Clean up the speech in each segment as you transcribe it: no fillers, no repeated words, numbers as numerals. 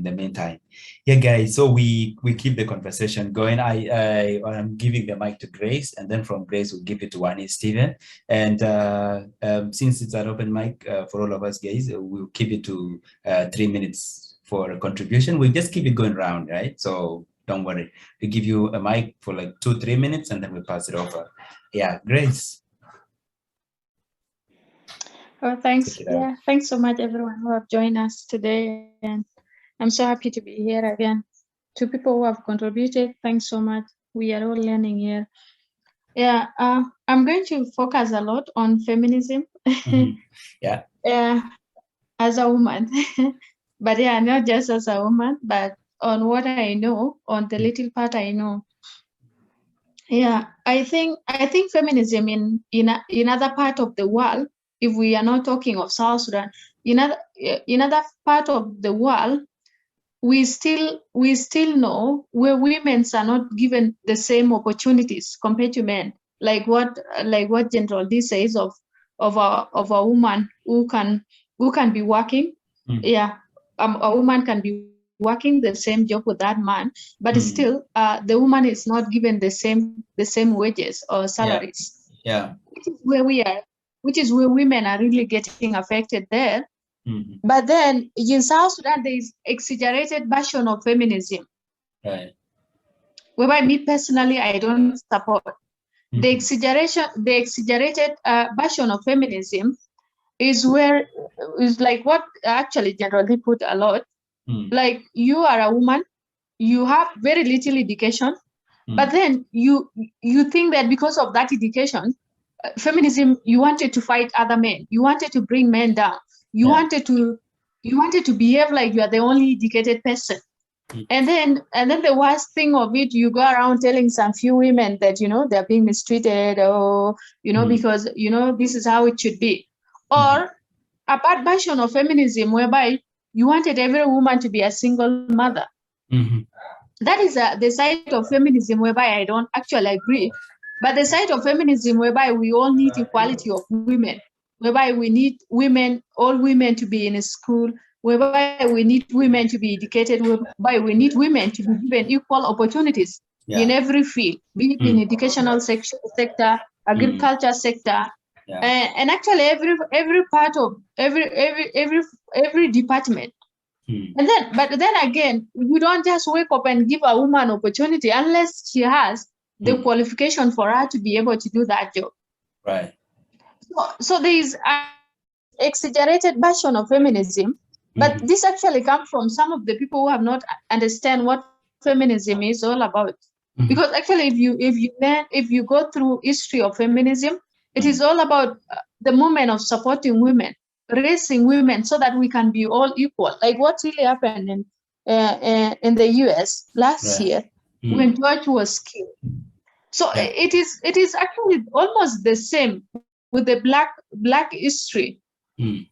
the meantime. Yeah, guys, so we keep the conversation going. I'm giving the mic to Grace, and then from Grace we'll give it to Wani Stephen. And since it's an open mic for all of us guys, we'll keep it to 3 minutes for a contribution. We'll just keep it going round, right? So don't worry. We give you a mic for like 2-3 minutes, and then we pass it over. Yeah, Grace. Oh, thanks. Yeah, thanks so much, everyone who have joined us today, and I'm so happy to be here again. To people who have contributed, thanks so much. We are all learning here. Yeah, I'm going to focus a lot on feminism. Yeah. As a woman, but yeah, not just as a woman, but on what I know, on the little part I know. Yeah, I think feminism in other part of the world, if we are not talking of South Sudan, in other part of the world, we still know where women are not given the same opportunities compared to men. Like what General D says of a woman who can be working. Yeah, a woman can be working the same job with that man, but still the woman is not given the same wages or salaries. Yeah. Which is where we are, which is where women are really getting affected there. But then in South Sudan, there is exaggerated version of feminism. Right. Whereby me personally, I don't support. The exaggerated version of feminism is like what actually generally put a lot. Like you are a woman, you have very little education, but then you think that because of that education, feminism, you wanted to fight other men, you wanted to bring men down, you wanted to behave like you are the only educated person. And then the worst thing of it, you go around telling some few women that they're being mistreated, or because this is how it should be. Or a bad version of feminism whereby you wanted every woman to be a single mother. That is the side of feminism whereby I don't actually agree. But the side of feminism whereby we all need equality of women, whereby we need all women to be in a school, whereby we need women to be educated, whereby we need women to be given equal opportunities in every field, be it in educational sector, agriculture sector, and actually every part of every department. But then again, we don't just wake up and give a woman opportunity unless she has the qualification for her to be able to do that job. Right. So there is an exaggerated version of feminism, but this actually comes from some of the people who have not understand what feminism is all about. Because actually, if you go through history of feminism, it is all about the movement of supporting women, raising women so that we can be all equal. Like what really happened in the US last year when George was killed. So it is actually almost the same with the black history.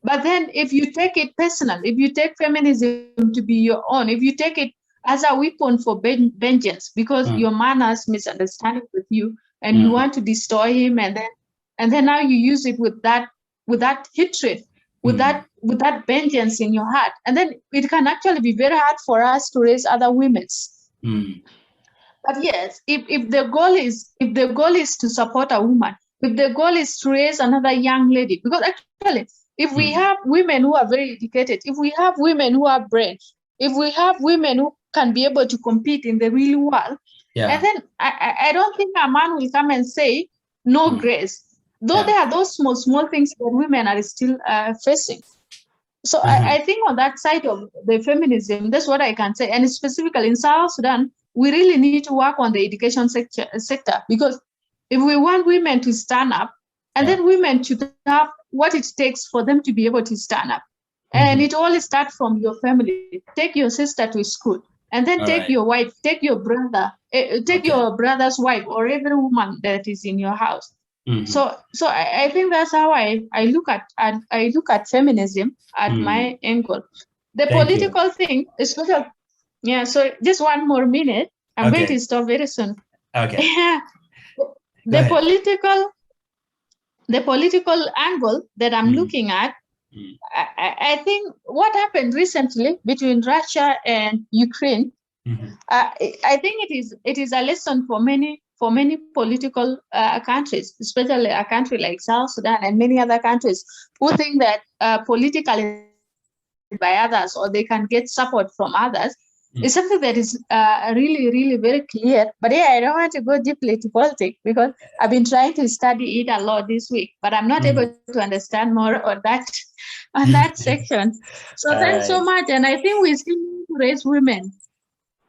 But then if you take it personal, if you take feminism to be your own, if you take it as a weapon for vengeance because your man has misunderstanding with you and you want to destroy him, and then now you use it with that hatred, with that vengeance in your heart, and then it can actually be very hard for us to raise other women's. But yes, if the goal is to support a woman, if the goal is to raise another young lady, because actually, if we have women who are very educated, if we have women who are brains, if we have women who can be able to compete in the real world, and then I don't think a man will come and say no grace. Though there are those small things that women are still facing. So I think on that side of the feminism, that's what I can say. And specifically in South Sudan, we really need to work on the education sector, because if we want women to stand up, and then women should have what it takes for them to be able to stand up. And it all starts from your family. Take your sister to school, and then take your wife, take your brother, your brother's wife, or every woman that is in your house. So I think that's how I look at feminism at my angle. The political thing is sort of, so just one more minute. I'm going to stop very soon. Okay. The political angle that I'm looking at I think what happened recently between Russia and Ukraine, I think it is a lesson for many political countries, especially a country like South Sudan and many other countries who think that politically by others or they can get support from others. It's something that is really, really very clear. But yeah, I don't want to go deeply to politics because I've been trying to study it a lot this week, but I'm not able to understand more on that section. So thanks so much, and I think we still need to raise women.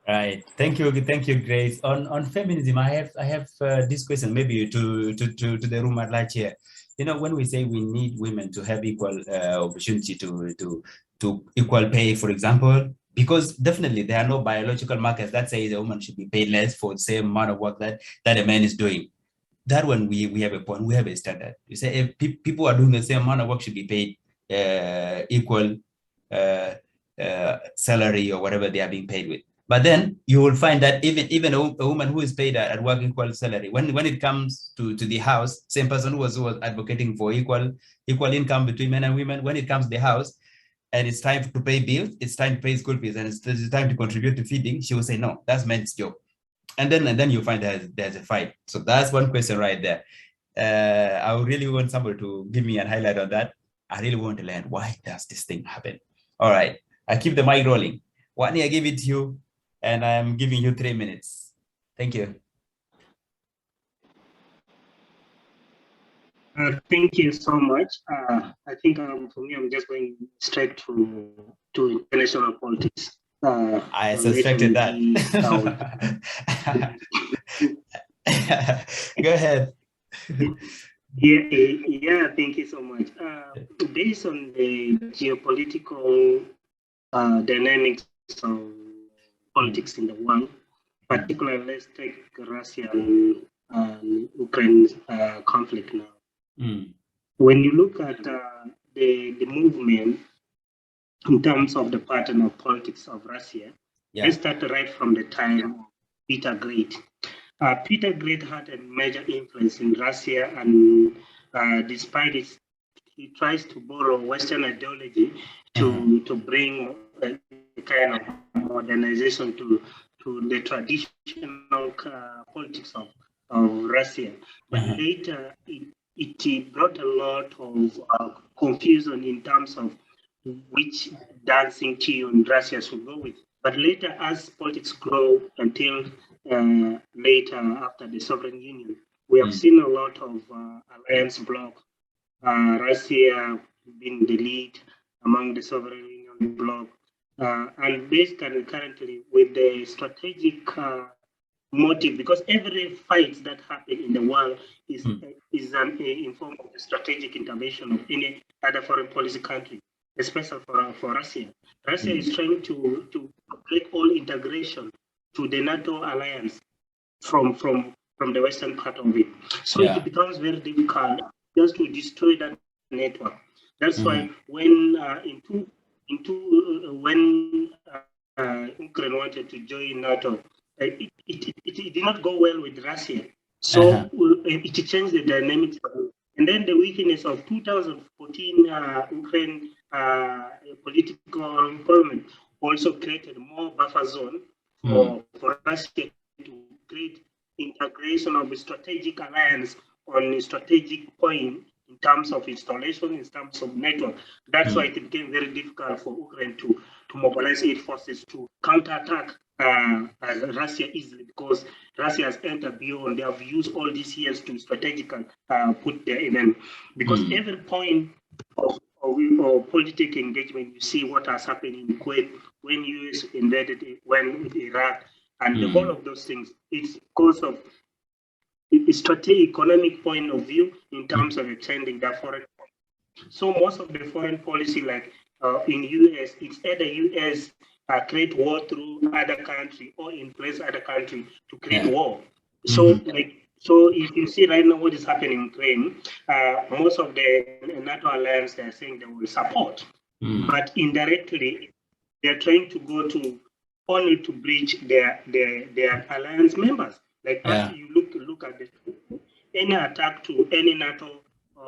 Right. Thank you, Grace. On feminism, I have this question maybe to the room at large here. You know, when we say we need women to have equal opportunity to equal pay, for example, because definitely there are no biological markers that say the woman should be paid less for the same amount of work that a man is doing. That one we have a point, we have a standard. You say if people are doing the same amount of work should be paid equal salary or whatever they are being paid with. But then you will find that even a woman who is paid at work equal salary, when it comes to the house, same person who was advocating for equal income between men and women, when it comes to the house, and it's time to pay bills, it's time to pay school fees, and it's time to contribute to feeding, she will say, no, that's men's job. And then you find there's a fight. So that's one question right there. I really want somebody to give me a highlight on that. I really want to learn, why does this thing happen? All right, I keep the mic rolling. Wani, I give it to you, and I'm giving you 3 minutes. Thank you. Thank you so much. I think for me, I'm just going straight to international politics. I suspected that. Go ahead. Yeah, thank you so much. Based on the geopolitical dynamics of politics in the world, particularly let's take Russia and Ukraine conflict now. When you look at the movement in terms of the pattern of politics of Russia, let's start right from the time of Peter Great. Peter Great had a major influence in Russia, and despite it, he tries to borrow Western ideology to bring a kind of modernization to the traditional politics of Russia. But later, it brought a lot of confusion in terms of which dancing tune Russia should go with. But later, as politics grow until later after the Sovereign Union, we have seen a lot of alliance bloc. Russia being the lead among the Sovereign Union bloc. And basically currently with the strategic motive, because every fight that happens in the world is in form of a strategic intervention of any other foreign policy country, especially for Russia. Russia is trying to break all integration to the NATO alliance from the western part of it. So it becomes very difficult just to destroy that network. That's why when when Ukraine wanted to join NATO, it did not go well with Russia. So it changed the dynamics. And then the weakness of 2014 Ukraine political involvement also created more buffer zone for Russia to create integration of a strategic alliance on a strategic point in terms of installation, in terms of network. That's why it became very difficult for Ukraine to mobilize its forces to counterattack Russia easily, because Russia has entered beyond. They have used all these years to strategically put their enemy. Because every point of political engagement, you see what has happened in Kuwait when US invaded when Iraq, and the whole of those things. It's because of a strategic economic point of view in terms of extending that foreign policy. So most of the foreign policy, like in US, it's either US create war through other country or influence other country to create war. So so if you see right now what is happening in Ukraine, most of the NATO alliance, they're saying they will support, but indirectly they're trying to go to only to breach their alliance members. Like you look at any attack to any NATO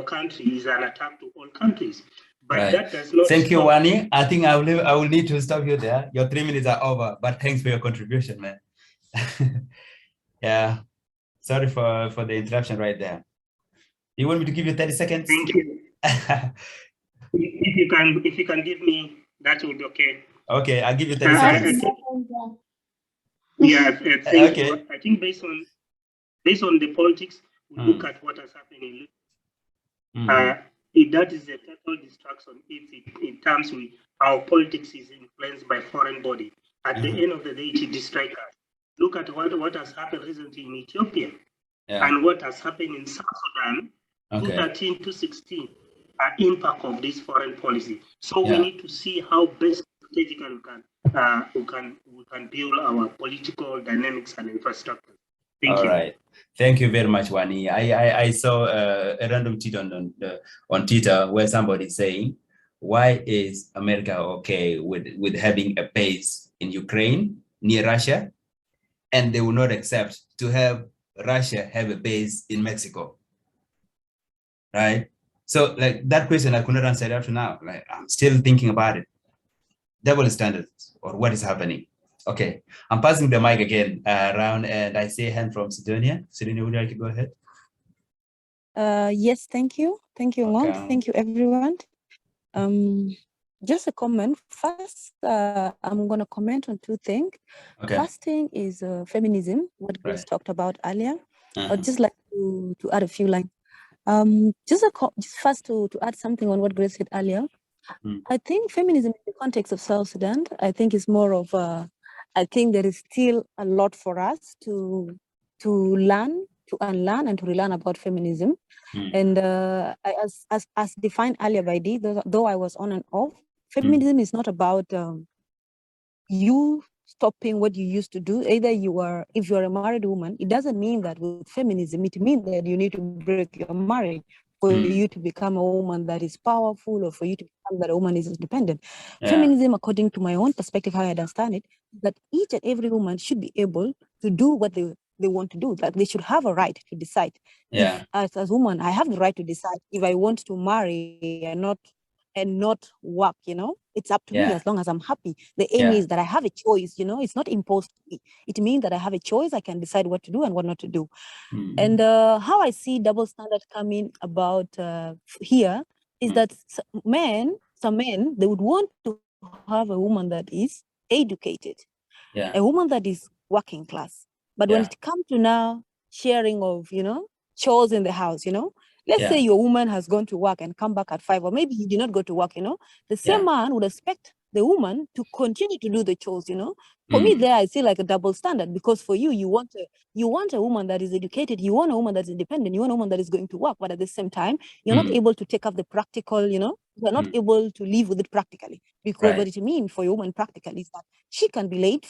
country is an attack to all countries. But Right. that does not Thank you, stop. Wani. I think I will need to stop you there. Your 3 minutes are over, but thanks for your contribution, man. Yeah. Sorry for the interruption right there. You want me to give you 30 seconds? Thank you. If you can give me, that would be okay. Okay, I'll give you 30 seconds. Yeah, thank Okay. you. I think based on the politics, we look at what has happened in that is a total distraction in terms with our politics is influenced by foreign body. At the end of the day, it distracts us. Look at what has happened recently in Ethiopia and what has happened in South Sudan, 2013 to 2016, impact of this foreign policy. So we need to see how best strategically we can build our political dynamics and infrastructure. Thank you. All right. Thank you very much, Wani. I saw a random tweet on Twitter where somebody saying, why is America okay with having a base in Ukraine near Russia, and they will not accept to have Russia have a base in Mexico? Right? So like that question I could not answer up to now. Like I'm still thinking about it. Double standards or what is happening? Okay, I'm passing the mic again around, and I see a hand from Sidonia. Sidonia, would you like to go ahead? Yes, thank you. Thank you, Ngong. Thank you, everyone. Just a comment. First, I'm going to comment on two things. Okay. First thing is feminism, what Grace talked about earlier. I'd just like to add a few lines. Just first to add something on what Grace said earlier. I think feminism in the context of South Sudan, I think is more of I think there is still a lot for us to learn, to unlearn, and to relearn about feminism. And as defined earlier by Dee, though I was on and off, feminism is not about you stopping what you used to do. Either if you are a married woman, it doesn't mean that with feminism, it means that you need to break your marriage for you to become a woman that is powerful, or for you to become that a woman is independent. Feminism, according to my own perspective, how I understand it, that each and every woman should be able to do what they want to do. That they should have a right to decide. If, as a woman, I have the right to decide if I want to marry and not work, it's up to me as long as I'm happy. The aim is that I have a choice, it's not imposed to me. It means that I have a choice. I can decide what to do and what not to do. And how I see double standard coming about here is that some men, they would want to have a woman that is educated, a woman that is working class. But when it comes to now sharing of, chores in the house, let's say your woman has gone to work and come back at 5, or maybe he did not go to work, the same man would expect the woman to continue to do the chores, For me there, I see like a double standard, because for you, you want a woman that is educated, you want a woman that's independent, you want a woman that is going to work, but at the same time, you're not able to take up the practical, you're not able to live with it practically, because what it means for a woman practically is that she can be late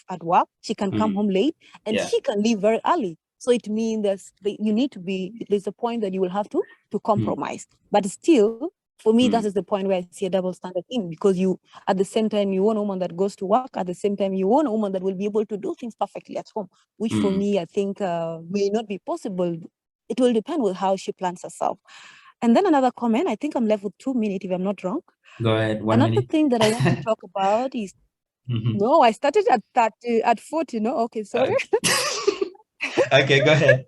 at work, she can come home late, and she can leave very early. So it means there's a point that you will have to compromise. But still, for me, that is the point where I see a double standard in, because you, at the same time, you want a woman that goes to work, at the same time, you want a woman that will be able to do things perfectly at home, which for me, I think may not be possible. It will depend with how she plans herself. And then another comment, I think I'm left with 2 minutes if I'm not wrong. Go ahead, Another thing that I want to talk about is, no, I started at 40, Okay, sorry. Okay, go ahead.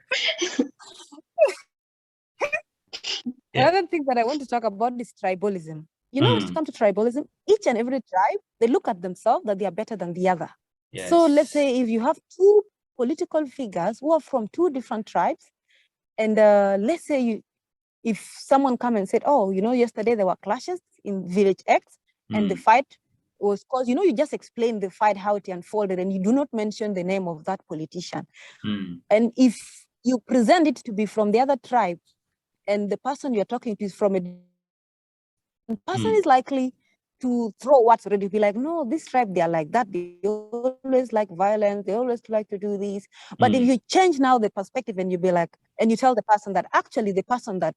Another thing that I want to talk about is tribalism. When it comes to tribalism, each and every tribe, they look at themselves that they are better than the other. Yes. So let's say if you have two political figures who are from two different tribes, and let's say if someone come and said, oh, yesterday there were clashes in village X, and the fight was caused, you just explain the fight, how it unfolded, and you do not mention the name of that politician. And if you present it to be from the other tribe, and the person you're talking to is from a person is likely to throw what's already, be like, no, this tribe, they are like that. They always like violence. They always like to do this. But if you change now the perspective and you be like, and you tell the person that actually the person that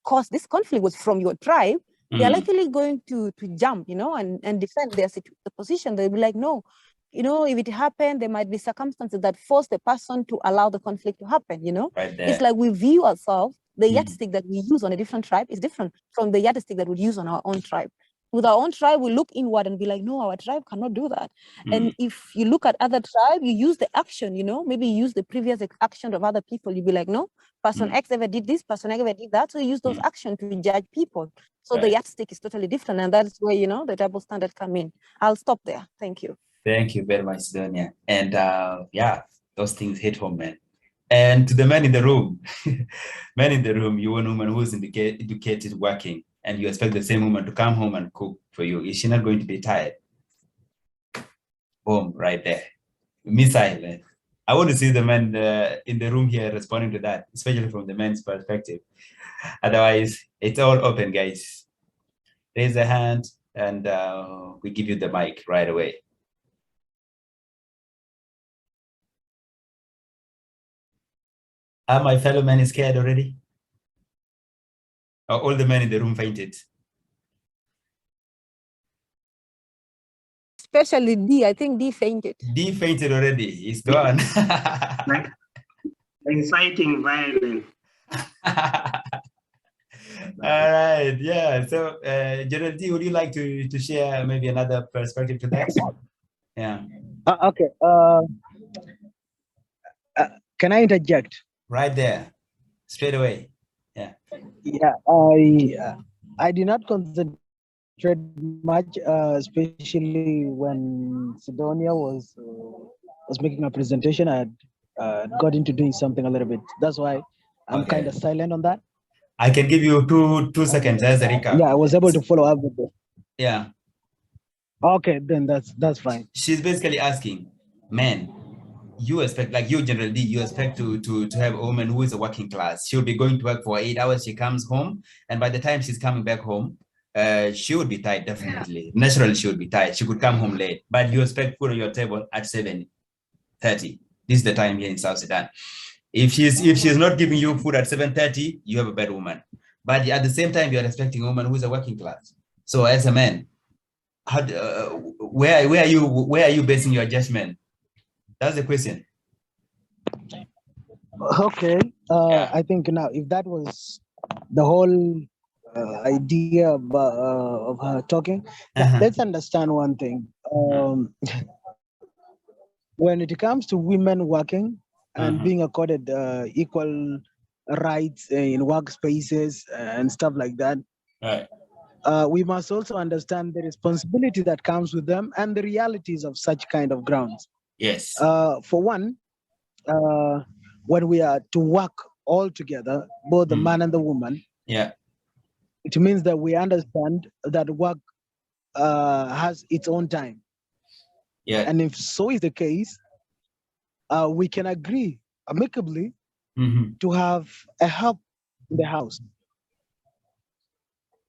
caused this conflict was from your tribe, they're likely going to jump, and defend the position. They'll be like, no, if it happened, there might be circumstances that force the person to allow the conflict to happen, Right there. It's like we view ourselves the yardstick that we use on a different tribe is different from the yardstick that we use on our own tribe. With our own tribe, we look inward and be like, no, our tribe cannot do that. And if you look at other tribe, you use the action, you know, maybe you use the previous action of other people. You'd be like, no, person X ever did this, person X ever did that. So you use those actions to judge people. So the yardstick is totally different. And that's where, you know, the double standard come in. I'll stop there. Thank you. Thank you very much, Sidonia. And yeah, those things hit home, man. And to the men in the room, men in the room, you want a woman who's educated, working, and you expect the same woman to come home and cook for you. Is she not going to be tired? Boom, right there. Missile, man. I want to see the men in the room here responding to that, especially from the men's perspective. Otherwise, it's all open, guys. Raise a hand and we give you the mic right away. Are my fellow men scared already? All the men in the room fainted. Especially D. I think D fainted. D fainted already. He's gone. Inciting violence. All right. Yeah. So, General D, would you like to share maybe another perspective to that? Yeah. Okay. Can I interject? Right there, straight away. Yeah. Yeah. I did not concentrate much, especially when Sidonia was making a presentation. I got into doing something a little bit. That's why I'm kind of silent on that. I can give you two seconds as a recap. Yeah, I was able to follow up with it. Yeah. Okay, then that's fine. She's basically asking, man, you expect, like you, General D, you expect to have a woman who is a working class. She'll be going to work for 8 hours. She comes home, and by the time she's coming back home, she would be tired, definitely. Naturally, she would be tired. She could come home late, but you expect food on your table at 7:30. This is the time here in South Sudan. If she's not giving you food at 7:30, you have a bad woman. But at the same time, you are expecting a woman who is a working class. So as a man, how, where are you basing your judgment? That's the question. Okay. I think now, if that was the whole idea of her talking, let's understand one thing. When it comes to women working and being accorded equal rights in workspaces and stuff like that, we must also understand the responsibility that comes with them and the realities of such kind of grounds. Yes. For one, when we are to work all together, both the man and the woman, it means that we understand that work has its own time. Yeah. And if so is the case, we can agree amicably to have a help in the house.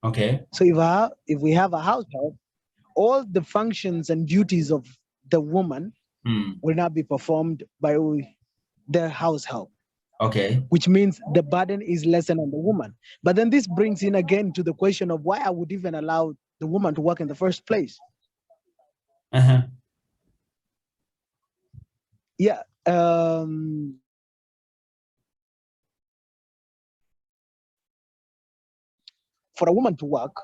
Okay. So if we have a house help, all the functions and duties of the woman will not be performed by the house help. Okay. Which means the burden is lessened on the woman. But then this brings in again to the question of why I would even allow the woman to work in the first place. Yeah. For a woman to work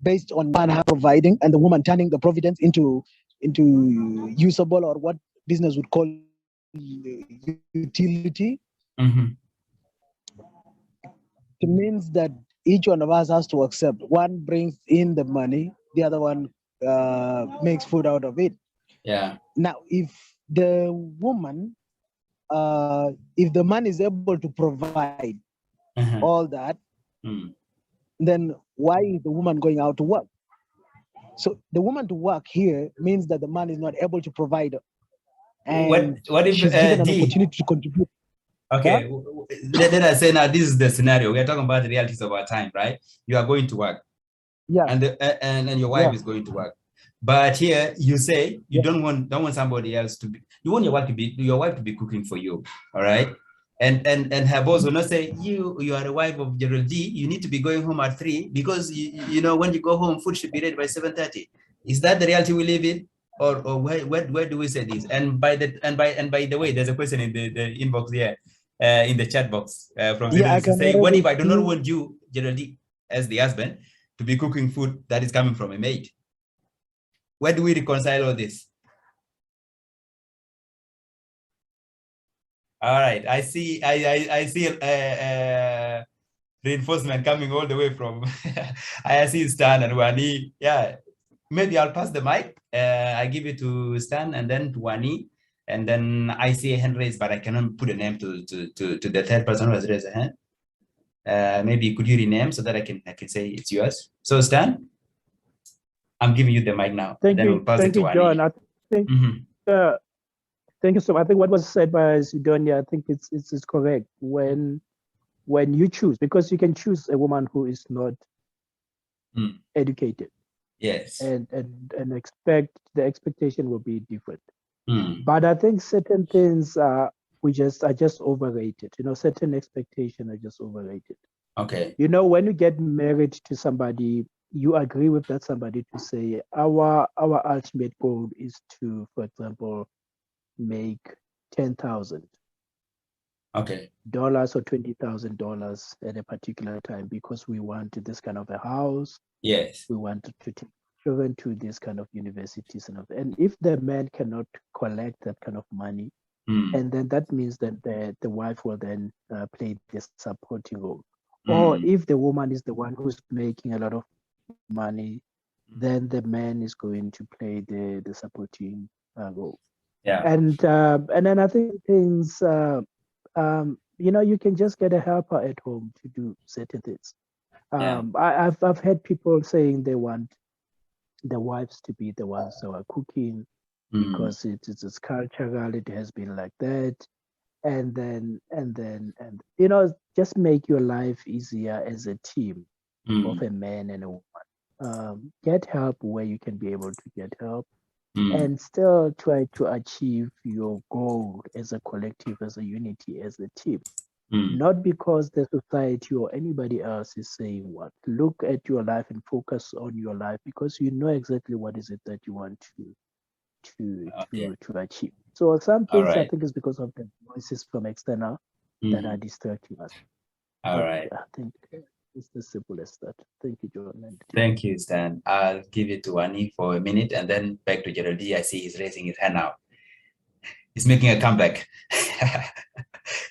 based on man providing and the woman turning the providence into usable, or what business would call utility. It means that each one of us has to accept. One brings in the money, the other one makes food out of it. Yeah. Now, if the woman, if the man is able to provide all that, then why is the woman going out to work? So the woman to work here means that the man is not able to provide. And what if she's given an opportunity to contribute? Okay, let us say now this is the scenario. We are talking about the realities of our time, right? You are going to work, and your wife is going to work. But here you say you don't want somebody else to be. You want your wife to be cooking for you, all right? And her boss will not say you are the wife of General D. You need to be going home at 3 because you know when you go home, food should be ready by 7:30. Is that the reality we live in? Or where do we say this? And by the way, there's a question in the inbox here. in the chat box from Geraldine to say, what if I do not want you, Geraldine, as the husband, to be cooking food that is coming from a maid? Where do we reconcile all this? All right, I see reinforcement coming all the way from I see Stan and Wani. Yeah, maybe I'll pass the mic. I give it to Stan and then to Wani, and then I see a hand raised, but I cannot put a name to the third person who has raised a hand. Maybe could you rename so that I can say it's yours? So Stan, I'm giving you the mic now. Thank you, we'll pass it to Wani. John. I think thank you so much. I think what was said by Sidonia, I think it's correct. When you choose, because you can choose a woman who is not educated. Yes. And expect the expectation will be different. But I think certain things are just overrated. You know, certain expectations are just overrated. Okay. You know, when you get married to somebody, you agree with that somebody to say our ultimate goal is to, for example, make $10,000 or $20,000 at a particular time because we want this kind of a house. Yes. We want to take children to this kind of universities and if the man cannot collect that kind of money, and then that means that the wife will then play this supporting role. Or if the woman is the one who's making a lot of money, then the man is going to play the supporting role. Yeah. And then I think things, you know, you can just get a helper at home to do certain things. I've heard people saying they want the wives to be the ones who are cooking because it's cultural, it has been like that. And you know, just make your life easier as a team of a man and a woman. Get help where you can be able to get help. And still try to achieve your goal as a collective, as a unity, as a team. Not because the society or anybody else is saying what. Look at your life and focus on your life because you know exactly what is it that you want to achieve. So some things I think is because of the voices from external that are distracting us. All right. I think it's as simple as that. Thank you, John. Thank you, Stan. I'll give it to Wani for a minute and then back to Geraldine. I see he's raising his hand now. He's making a comeback.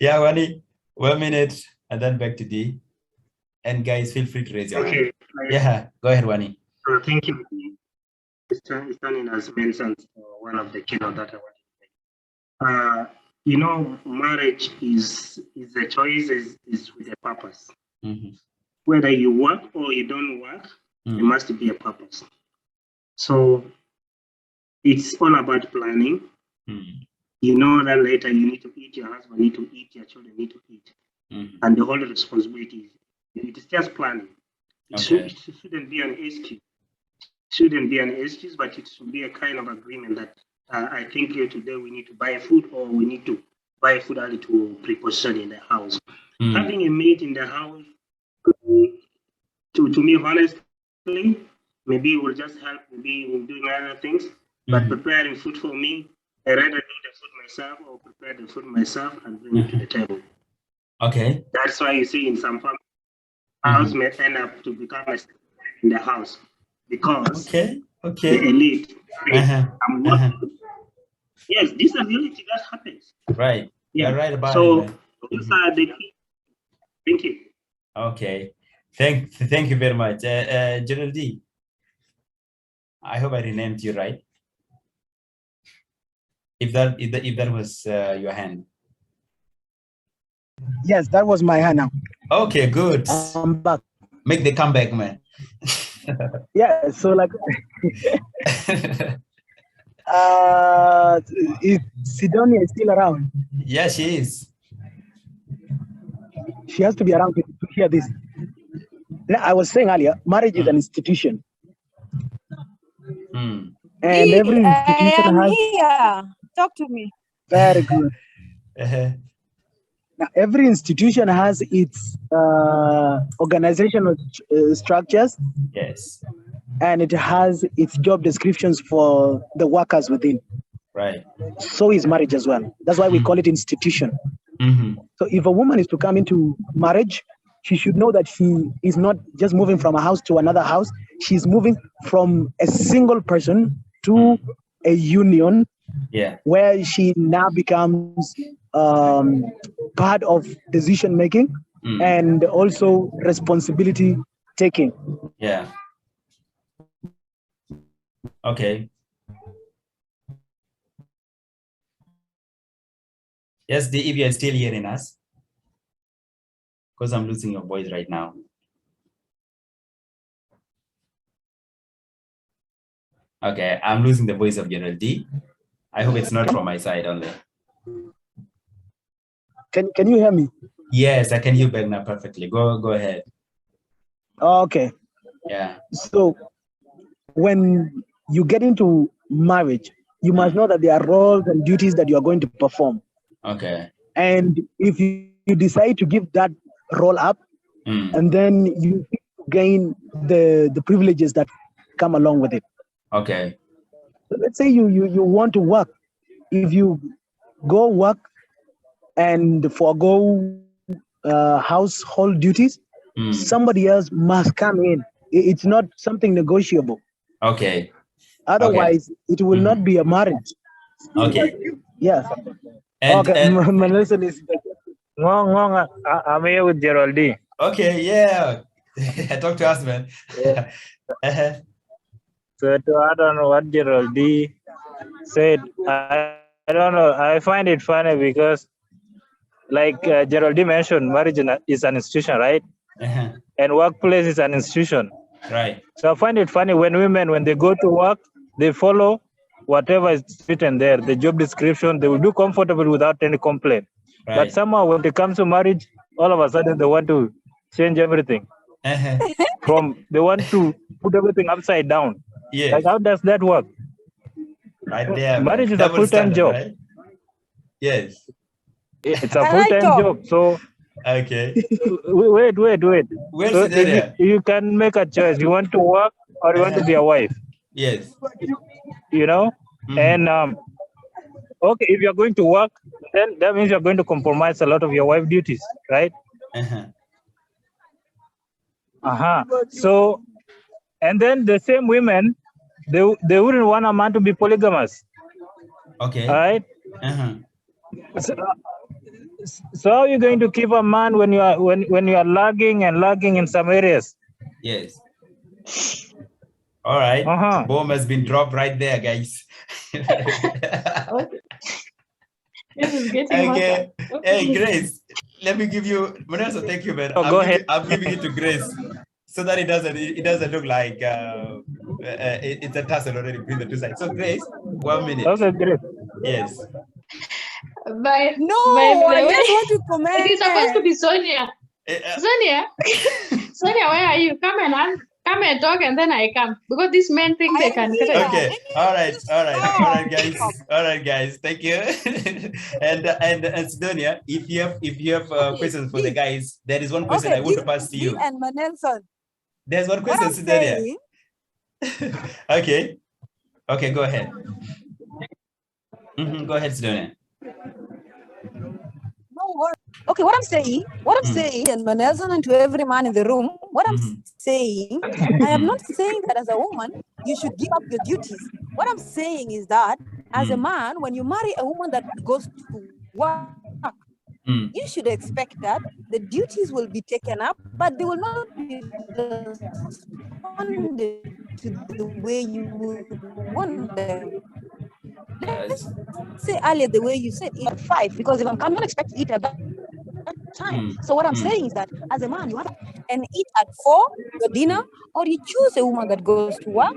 Yeah, Wani, 1 minute and then back to D. And guys, feel free to raise your hand. Yeah, go ahead, Wani. Thank you. Stan has mentioned one of the keynote that I want to make. You know, marriage is a choice, is with a purpose. Whether you work or you don't work, there must be a purpose. So it's all about planning. You know that later you need to eat, your husband need to eat, your children need to eat. And the whole responsibility, it is just planning. It shouldn't be an excuse. Shouldn't be an excuse, but it should be a kind of agreement that I think here today we need to buy food or we need to buy food early to preposition in the house. Having a maid in the house, to me, honestly, maybe it will just help maybe in doing other things, but preparing food for me, I rather do the food myself or prepare the food myself and bring it to the table. Okay. That's why you see in some families, house may end up to become a in the house because the elite. Yes, this is a reality that happens. Right. Yeah. You're right about so it. those are the key. Thank you. Okay. Thank you very much. Geraldine, I hope I renamed you right. If that was your hand. Yes, that was my hand now. Okay, good. I'm back. Make the comeback, man. Yeah, so like Sidonia is still around. Yeah, she is. She has to be around to hear this. I was saying earlier, marriage is an institution. And every institution has... here. Talk to me. Very good. Now, every institution has its organizational structures. Yes. And it has its job descriptions for the workers within. Right. So is marriage as well. That's why we call it institution. So if a woman is to come into marriage, she should know that she is not just moving from a house to another house. She's moving from a single person to a union, where she now becomes part of decision making and also responsibility taking. Yeah. Okay. Yes, if you are still hearing us, because I'm losing your voice right now. Okay, I'm losing the voice of General D. I hope it's not from my side only. Can you hear me? Yes, I can hear you back now perfectly. Go ahead. Okay. Yeah. So when you get into marriage, you must know that there are roles and duties that you are going to perform. Okay. And if you decide to give that role up, and then you gain the privileges that come along with it. Okay. So let's say you want to work. If you go work and forego household duties, somebody else must come in. It's not something negotiable. Okay. Otherwise, it will not be a marriage. Okay. Yes. I'm here with Geraldine. Okay, yeah. Talk to us, man. Yeah. So to add on what Geraldine said, I don't know. I find it funny because, like Geraldine mentioned, marriage is an institution, right? And workplace is an institution. Right. So I find it funny when women, when they go to work, they follow whatever is written there, the job description, they will do comfortable without any complaint. Right. But somehow when it comes to marriage, all of a sudden they want to change everything. They want to put everything upside down. Yes. Like, how does that work? Right there. Marriage is a full-time job. Right? Yes. It's a full-time job. So okay. Wait. So you can make a choice. You want to work or you want to be a wife. Yes. You know? And okay, if you're going to work, then that means you're going to compromise a lot of your wife duties, right? So, and then the same women, they wouldn't want a man to be polygamous. Okay. All right? So how are you going to keep a man when you are when you are lagging in some areas? Yes. All right. Bomb has been dropped right there, guys. This is getting okay. Hey, Grace, let me give you. Vanessa, thank you, man. Go ahead. I'm giving it to Grace, so that it doesn't look like it's a tussle already between the two sides. So, Grace, 1 minute. Okay, Grace. Yes. By No, the I way, just want to comment. it is supposed to be Sonia. Sonia, where are you? Come and talk, and then I come, because these men think they can. Okay. All right, guys. Thank you. and Sidonia, if you have questions for the guys, there is one question I want to pass to you. And Manelson. There's one question, Sidonia. Okay. Go ahead. Go ahead, Sidonia. Okay, what I'm saying, and Manelson and to every man in the room, what I'm saying, I am not saying that as a woman, you should give up your duties. What I'm saying is that as a man, when you marry a woman that goes to work, you should expect that the duties will be taken up, but they will not be responded to the way you would want them. Let's say earlier the way you said, eat at 5, because if I'm going to expect to eat at that time. So what I'm saying is that as a man, you have and eat at 4 your dinner, or you choose a woman that goes to work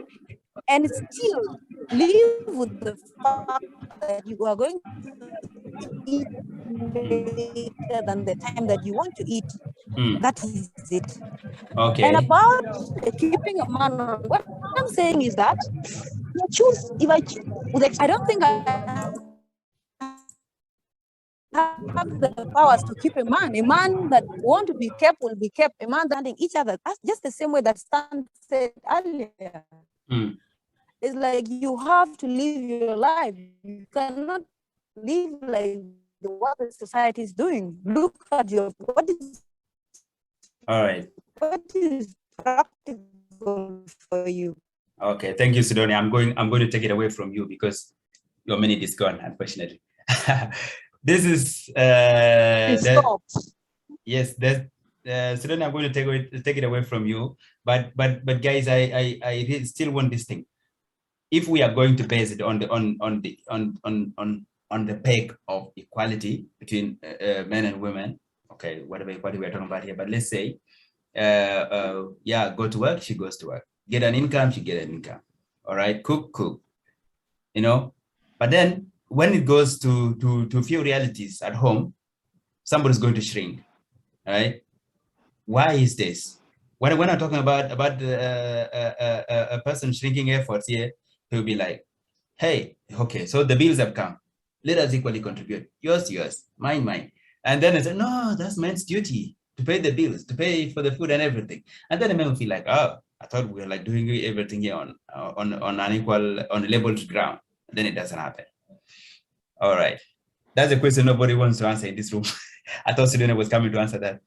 and still live with the fact that you are going to eat later than the time that you want to eat. That is it. Okay. And about keeping a man on, what I'm saying is that you choose. I don't think I have the powers to keep a man. A man that want to be kept will be kept. A man that each other. That's just the same way that Stan said earlier. It's like you have to live your life. You cannot live like what the society is doing. Look at what is practical for you. Okay, thank you, Sidonia. I'm going to take it away from you because your minute is gone, unfortunately. This is yes, Sidonia, I'm going to take it away from you. But guys, I still want this thing. If we are going to base it on the peg of equality between men and women, okay, whatever equality we are talking about here, but let's say, yeah, go to work, she goes to work. Get an income, she get an income. All right, cook, you know. But then when it goes to few realities at home, somebody's going to shrink, right? Why is this? When I'm talking about a person shrinking efforts here, he'll be like, hey, okay, so the bills have come. Let us equally contribute. Yours, mine. And then I said, no, that's man's duty to pay the bills, to pay for the food and everything. And then the man will feel like, oh, I thought we were like doing everything here on an equal, on a level ground. And then it doesn't happen. All right. That's a question nobody wants to answer in this room. I thought Sidonia was coming to answer that.